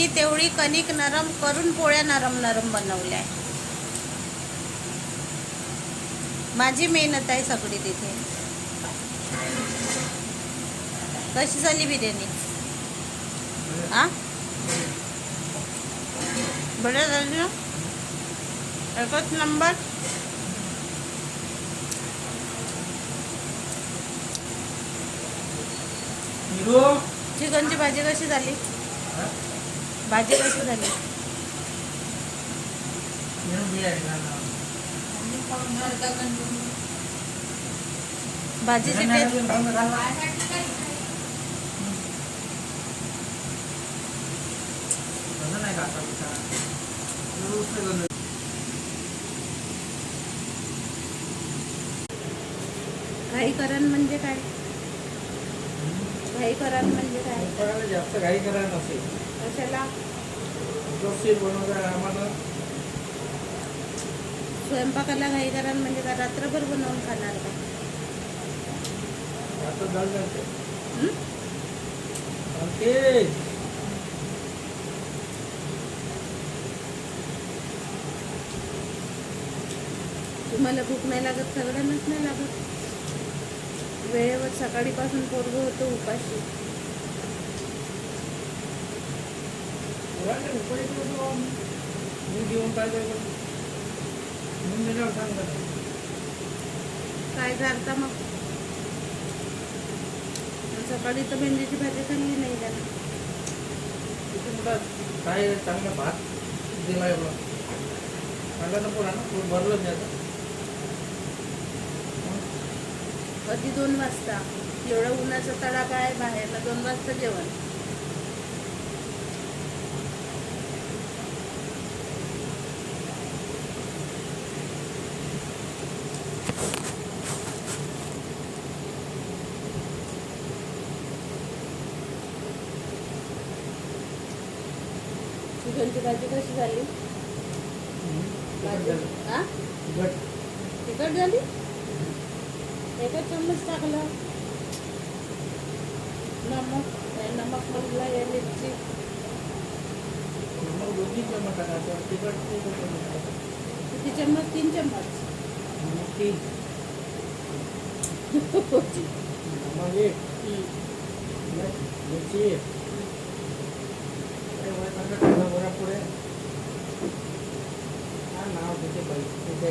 मी तेवढी कणिक नरम करून पोळ्या नरम नरम बनवल्या आहे. माझी मेहनत आहे सगळी तिथे. कशी झाली बिर्याणी? आ बरं झाली ना? एकच नंबर. चिकनची भाजी कशी झाली? भाजी कशी झाली? भाजीची टेस्ट घाईकरण म्हणजे काय? घाईकरण म्हणजे काय? जास्त घाई करायला नसेल. कशाला? आम्हाला स्वयंपाकाला घाईकरण म्हणजे काय? रात्रभर बनवून खाणार का? आता चालते. तुम्हाला भूक नाही लागत, सगळ्यांनाच नाही लागत. वेळेवर सकाळीपासून पोरगं होतं उपाशी. मी घेऊन काय काय करता मग? सकाळी तर भेंडीची भाजी खाल्ली नाही त्याला. काय चांगला भात दिला एवढा खाल्ला तर पोरा ना पोट भरलं नाही आता. कधी 2 वाजता? एवढा उन्हाचा तडाखा आहे बाहेरला, 2 वाजता जेवण. चिकनची भाजी कशी झाली? हा तिखट झाली. एकच चम्मच टाकलं नमक. नमक मधला या मिरची. किती चम्मच? 3 चम्मच. मिरची पुढे नाव तिथे